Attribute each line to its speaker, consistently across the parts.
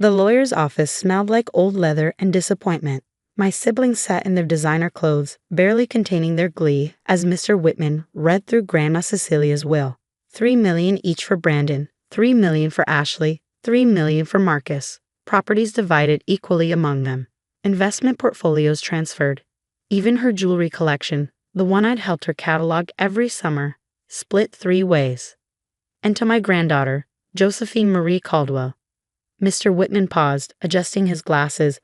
Speaker 1: The lawyer's office smelled like old leather and disappointment. My siblings sat in their designer clothes, barely containing their glee, as Mr. Whitman read through Grandma Cecilia's will. $3 million each for Brandon, $3 million for Ashley, $3 million for Marcus. Properties divided equally among them. Investment portfolios transferred. Even her jewelry collection, the one I'd helped her catalog every summer, split 3 ways. And to my granddaughter, Josephine Marie Caldwell. Mr. Whitman paused, adjusting his glasses.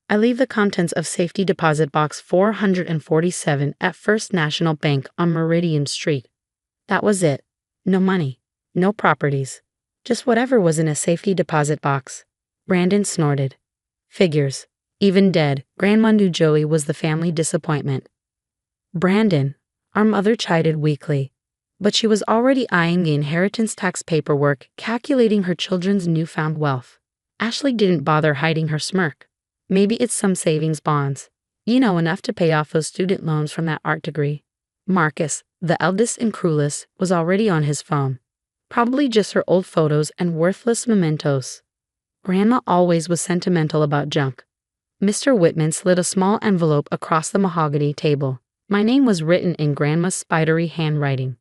Speaker 1: I leave the contents of safety deposit box 447 at First National Bank on Meridian Street. That was it. No money. No properties. Just whatever was in a safety deposit box. Brandon snorted. Figures. Even dead, Grandma knew Joey was the family disappointment. Brandon, our mother chided weakly. But she was already eyeing the inheritance tax paperwork, calculating her children's newfound wealth. Ashley didn't bother hiding her smirk. Maybe it's some savings bonds. You know, enough to pay off those student loans from that art degree. Marcus, the eldest and cruelest, was already on his phone. Probably just her old photos and worthless mementos. Grandma always was sentimental about junk. Mr. Whitman slid a small envelope across the mahogany table. My name was written in Grandma's spidery handwriting.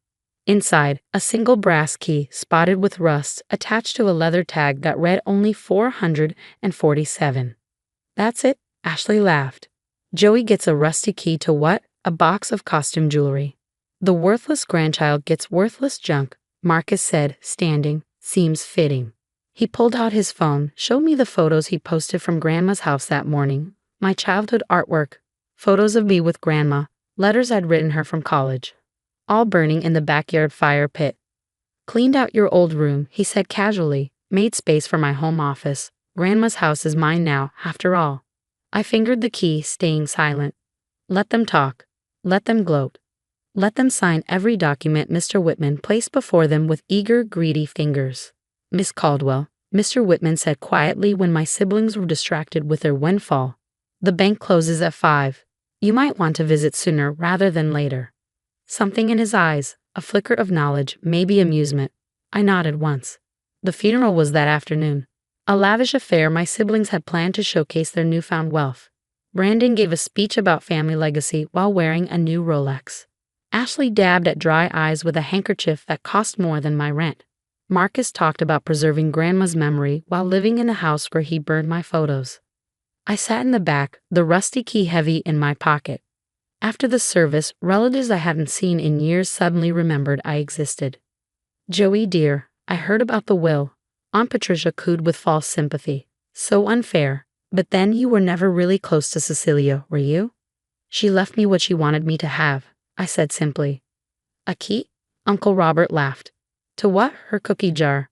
Speaker 1: Inside, a single brass key, spotted with rust, attached to a leather tag that read only 447. That's it, Ashley laughed. Joey gets a rusty key to what? A box of costume jewelry. The worthless grandchild gets worthless junk, Marcus said, standing. Seems fitting. He pulled out his phone, showed me the photos he posted from Grandma's house that morning. My childhood artwork. Photos of me with Grandma, letters I'd written her from college. All burning in the backyard fire pit. Cleaned out your old room, he said casually, made space for my home office. Grandma's house is mine now, after all. I fingered the key, staying silent. Let them talk. Let them gloat. Let them sign every document Mr. Whitman placed before them with eager, greedy fingers. Miss Caldwell, Mr. Whitman said quietly when my siblings were distracted with their windfall. The bank closes at 5. You might want to visit sooner rather than later. Something in his eyes, a flicker of knowledge, maybe amusement. I nodded once. The funeral was that afternoon. A lavish affair my siblings had planned to showcase their newfound wealth. Brandon gave a speech about family legacy while wearing a new Rolex. Ashley dabbed at dry eyes with a handkerchief that cost more than my rent. Marcus talked about preserving Grandma's memory while living in a house where he burned my photos. I sat in the back, the rusty key heavy in my pocket. After the service, relatives I hadn't seen in years suddenly remembered I existed. Joey dear, I heard about the will. Aunt Patricia cooed with false sympathy. So unfair. But then you were never really close to Cecelia, were you? She left me what she wanted me to have, I said simply. A key? Uncle Robert laughed. To what? Her cookie jar.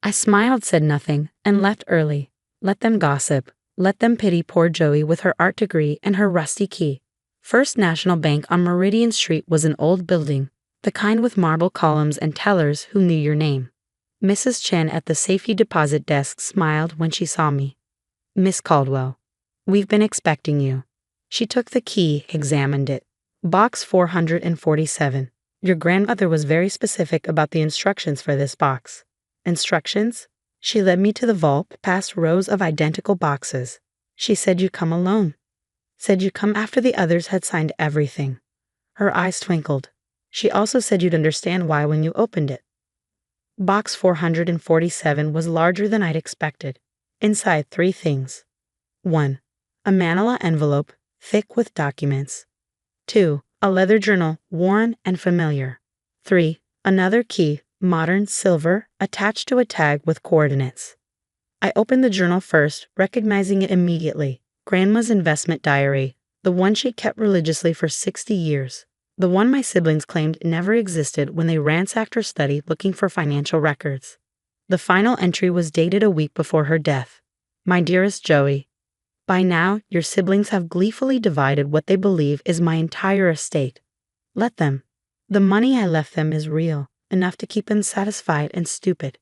Speaker 1: I smiled, said nothing, and left early. Let them gossip. Let them pity poor Joey with her art degree and her rusty key. First National Bank on Meridian Street was an old building, the kind with marble columns and tellers who knew your name. Mrs. Chen at the safety deposit desk smiled when she saw me. Miss Caldwell, we've been expecting you. She took the key, examined it. Box 447. Your grandmother was very specific about the instructions for this box. Instructions? She led me to the vault, past rows of identical boxes. She said you come alone. Said you come after the others had signed everything. Her eyes twinkled. She also said you'd understand why when you opened it. Box 447 was larger than I'd expected. Inside 3 things. 1. A manila envelope, thick with documents. 2. A leather journal, worn and familiar. 3. Another key, modern, silver, attached to a tag with coordinates. I opened the journal first, recognizing it immediately. Grandma's investment diary, the one she kept religiously for 60 years. The one my siblings claimed never existed when they ransacked her study looking for financial records. The final entry was dated a week before her death. My dearest Joey, by now your siblings have gleefully divided what they believe is my entire estate. Let them. The money I left them is real, enough to keep them satisfied and stupid.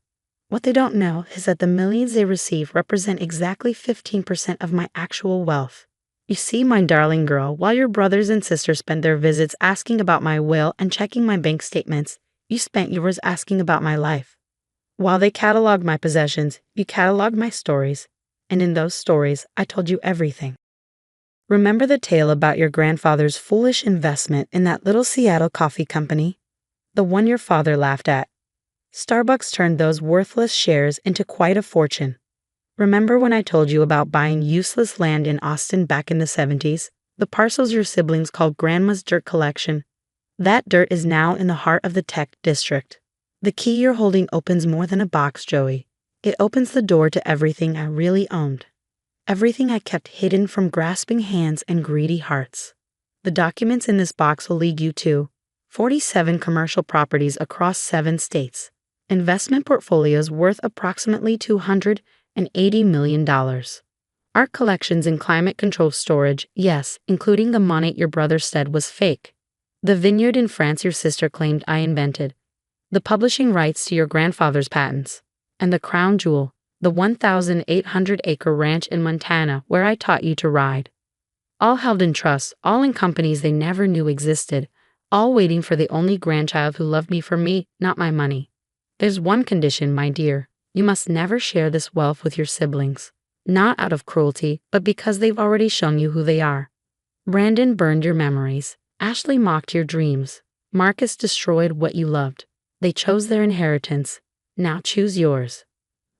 Speaker 1: What they don't know is that the millions they receive represent exactly 15% of my actual wealth. You see, my darling girl, while your brothers and sisters spent their visits asking about my will and checking my bank statements, you spent yours asking about my life. While they cataloged my possessions, you cataloged my stories. And in those stories, I told you everything. Remember the tale about your grandfather's foolish investment in that little Seattle coffee company? The one your father laughed at. Starbucks turned those worthless shares into quite a fortune. Remember when I told you about buying useless land in Austin back in the 70s? The parcels your siblings called Grandma's dirt collection? That dirt is now in the heart of the tech district. The key you're holding opens more than a box, Joey. It opens the door to everything I really owned. Everything I kept hidden from grasping hands and greedy hearts. The documents in this box will lead you to 47 commercial properties across 7 states. Investment portfolios worth approximately $280 million. Art collections in climate control storage, yes, including the monet your brother said was fake. The vineyard in France your sister claimed I invented. The publishing rights to your grandfather's patents. And the crown jewel, the 1,800-acre ranch in Montana where I taught you to ride. All held in trust, all in companies they never knew existed, all waiting for the only grandchild who loved me for me, not my money. There's one condition, my dear. You must never share this wealth with your siblings. Not out of cruelty, but because they've already shown you who they are. Brandon burned your memories. Ashley mocked your dreams. Marcus destroyed what you loved. They chose their inheritance. Now choose yours.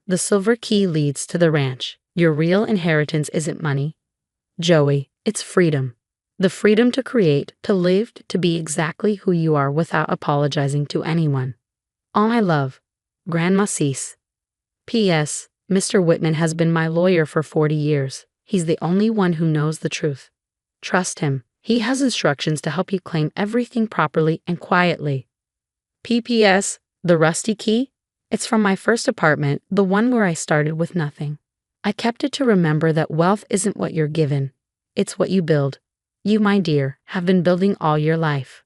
Speaker 1: The silver key leads to the ranch. Your real inheritance isn't money, Joey, it's freedom. The freedom to create, to live, to be exactly who you are without apologizing to anyone. All my love, Grandma Cece. P.S. Mr. Whitman has been my lawyer for 40 years. He's the only one who knows the truth. Trust him. He has instructions to help you claim everything properly and quietly. P.P.S. The rusty key? It's from my first apartment, the one where I started with nothing. I kept it to remember that wealth isn't what you're given. It's what you build. You, my dear, have been building all your life.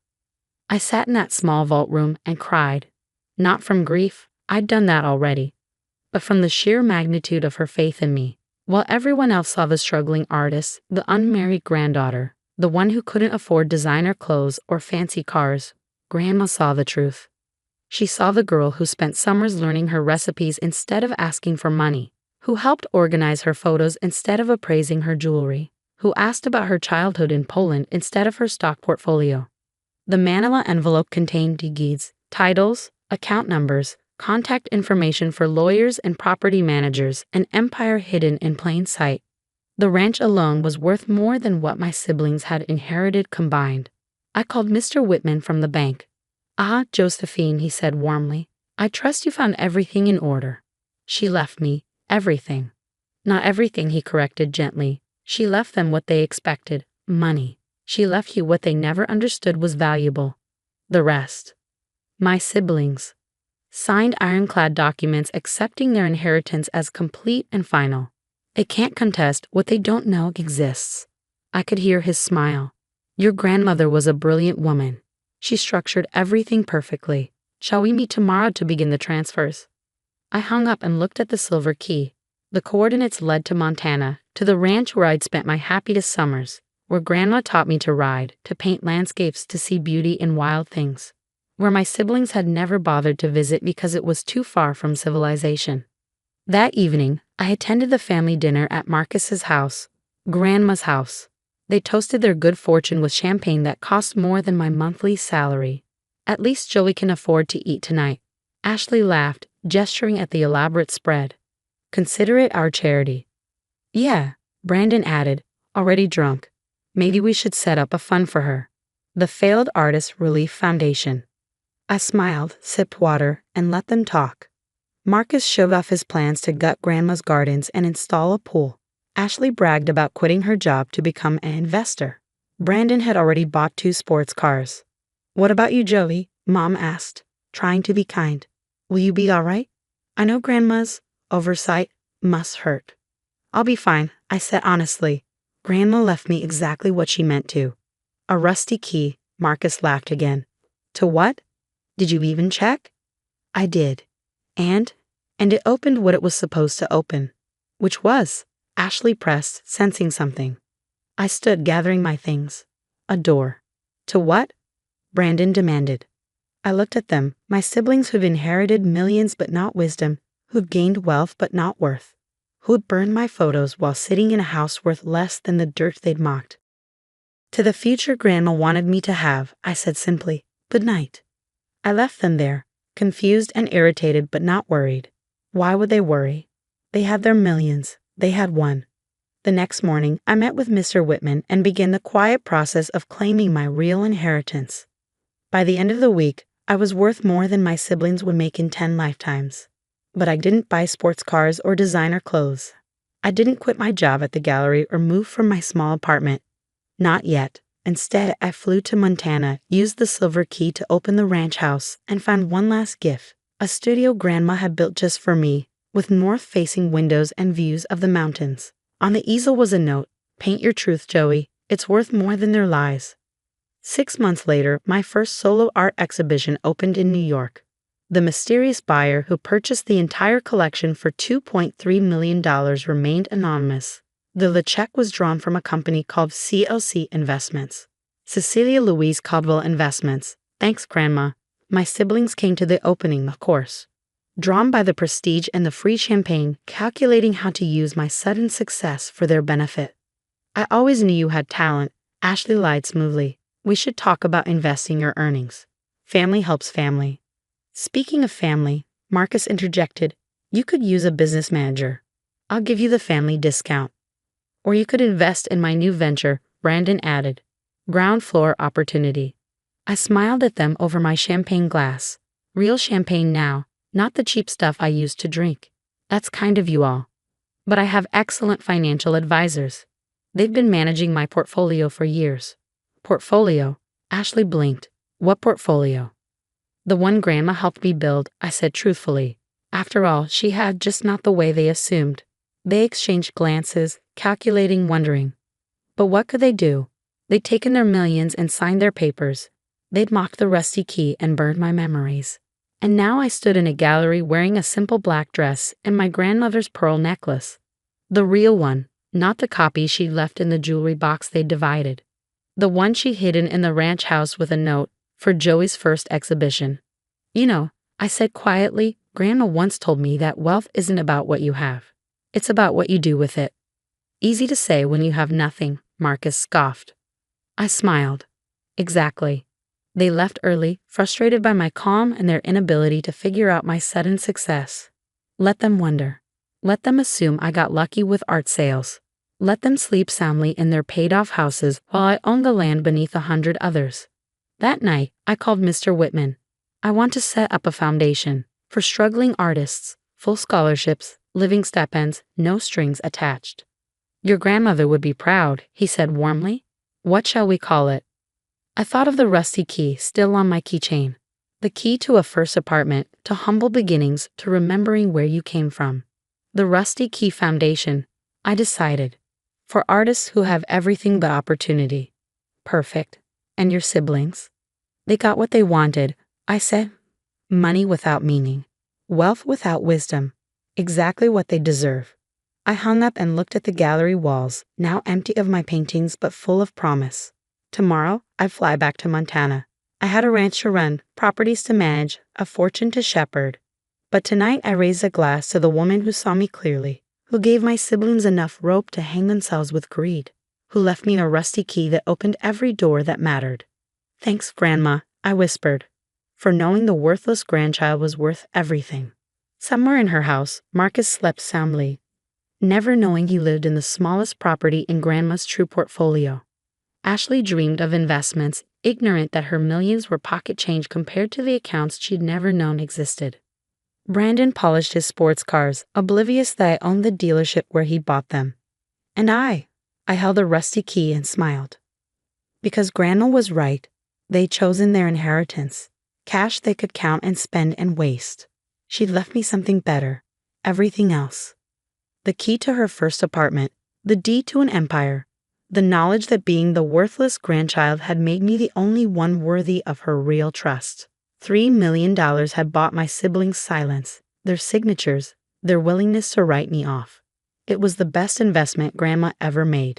Speaker 1: I sat in that small vault room and cried. Not from grief, I'd done that already, but from the sheer magnitude of her faith in me. While everyone else saw the struggling artist, the unmarried granddaughter, the one who couldn't afford designer clothes or fancy cars, Grandma saw the truth. She saw the girl who spent summers learning her recipes instead of asking for money, who helped organize her photos instead of appraising her jewelry, who asked about her childhood in Poland instead of her stock portfolio. The manila envelope contained deeds, titles, account numbers, contact information for lawyers and property managers, an empire hidden in plain sight. The ranch alone was worth more than what my siblings had inherited combined. I called Mr. Whitman from the bank. Ah, Josephine, he said warmly, I trust you found everything in order. She left me everything. Not everything, he corrected gently. She left them what they expected, money. She left you what they never understood was valuable. The rest. My siblings. Signed ironclad documents accepting their inheritance as complete and final. They can't contest what they don't know exists. I could hear his smile. Your grandmother was a brilliant woman. She structured everything perfectly. Shall we meet tomorrow to begin the transfers? I hung up and looked at the silver key. The coordinates led to Montana, to the ranch where I'd spent my happiest summers, where Grandma taught me to ride, to paint landscapes, to see beauty in wild things, where my siblings had never bothered to visit because it was too far from civilization. That evening, I attended the family dinner at Marcus's house, Grandma's house. They toasted their good fortune with champagne that cost more than my monthly salary. At least Joey can afford to eat tonight. Ashley laughed, gesturing at the elaborate spread. Consider it our charity. Yeah, Brandon added, already drunk. Maybe we should set up a fund for her. The Failed Artist Relief Foundation. I smiled, sipped water, and let them talk. Marcus showed off his plans to gut Grandma's gardens and install a pool. Ashley bragged about quitting her job to become an investor. Brandon had already bought 2 sports cars. What about you, Joey? Mom asked, trying to be kind. Will you be all right? I know Grandma's oversight must hurt. I'll be fine, I said honestly. Grandma left me exactly what she meant to. A rusty key, Marcus laughed again. To what? Did you even check? I did. And it opened what it was supposed to open. Which was? Ashley pressed, sensing something. I stood gathering my things. A door. To what? Brandon demanded. I looked at them, my siblings who've inherited millions but not wisdom, who've gained wealth but not worth. who'd burned my photos while sitting in a house worth less than the dirt they'd mocked. To the future Grandma wanted me to have, I said simply, "Good night." I left them there, confused and irritated but not worried. Why would they worry? They had their millions. They had one. The next morning, I met with Mr. Whitman and began the quiet process of claiming my real inheritance. By the end of the week, I was worth more than my siblings would make in 10 lifetimes. But I didn't buy sports cars or designer clothes. I didn't quit my job at the gallery or move from my small apartment. Not yet. Instead, I flew to Montana, used the silver key to open the ranch house, and found one last gift, a studio Grandma had built just for me, with north-facing windows and views of the mountains. On the easel was a note, "Paint your truth, Joey. It's worth more than their lies." 6 months later, my first solo art exhibition opened in New York. The mysterious buyer who purchased the entire collection for $2.3 million remained anonymous. The check was drawn from a company called CLC Investments. Cecelia Louise Caldwell Investments. Thanks, Grandma. My siblings came to the opening, of course. Drawn by the prestige and the free champagne, calculating how to use my sudden success for their benefit. "I always knew you had talent," Ashley lied smoothly. "We should talk about investing your earnings. Family helps family." Speaking of family, Marcus interjected, "You could use a business manager. I'll give you the family discount. Or you could invest in my new venture," Brandon added. "Ground floor opportunity." I smiled at them over my champagne glass. Real champagne now, not the cheap stuff I used to drink. That's kind of you all. But I have excellent financial advisors. They've been managing my portfolio for years. Portfolio? Ashley blinked. What portfolio? "The one Grandma helped me build," I said truthfully. After all, she had just not the way they assumed. They exchanged glances, calculating, wondering. But what could they do? They'd taken their millions and signed their papers. They'd mocked the rusty key and burned my memories. And now I stood in a gallery wearing a simple black dress and my grandmother's pearl necklace. The real one, not the copy she'd left in the jewelry box they'd divided. The one she'd hidden in the ranch house with a note, "For Joey's first exhibition." "You know," I said quietly, "Grandma once told me that wealth isn't about what you have. It's about what you do with it." "Easy to say when you have nothing," Marcus scoffed. I smiled. Exactly. They left early, frustrated by my calm and their inability to figure out my sudden success. Let them wonder. Let them assume I got lucky with art sales. Let them sleep soundly in their paid-off houses while I owned the land beneath 100 others. That night, I called Mr. Whitman. I want to set up a foundation for struggling artists, full scholarships, living stipends, no strings attached. "Your grandmother would be proud," he said warmly. "What shall we call it?" I thought of the rusty key still on my keychain. The key to a first apartment, to humble beginnings, to remembering where you came from. The Rusty Key Foundation, I decided. For artists who have everything but opportunity. Perfect. And your siblings? They got what they wanted, I said. Money without meaning. Wealth without wisdom. Exactly what they deserve. I hung up and looked at the gallery walls, now empty of my paintings but full of promise. Tomorrow, I'd fly back to Montana. I had a ranch to run, properties to manage, a fortune to shepherd. But tonight I raised a glass to the woman who saw me clearly, who gave my siblings enough rope to hang themselves with greed, who left me a rusty key that opened every door that mattered. Thanks, Grandma, I whispered, for knowing the worthless grandchild was worth everything. Somewhere in her house, Marcus slept soundly, never knowing he lived in the smallest property in Grandma's true portfolio. Ashley dreamed of investments, ignorant that her millions were pocket change compared to the accounts she'd never known existed. Brandon polished his sports cars, oblivious that I owned the dealership where he bought them. And I held a rusty key and smiled. Because Grandma was right, they'd chosen their inheritance, cash they could count and spend and waste. She'd left me something better, everything else. The key to her first apartment, the deed to an empire, the knowledge that being the worthless grandchild had made me the only one worthy of her real trust. $3 million had bought my siblings' silence, their signatures, their willingness to write me off. It was the best investment Grandma ever made.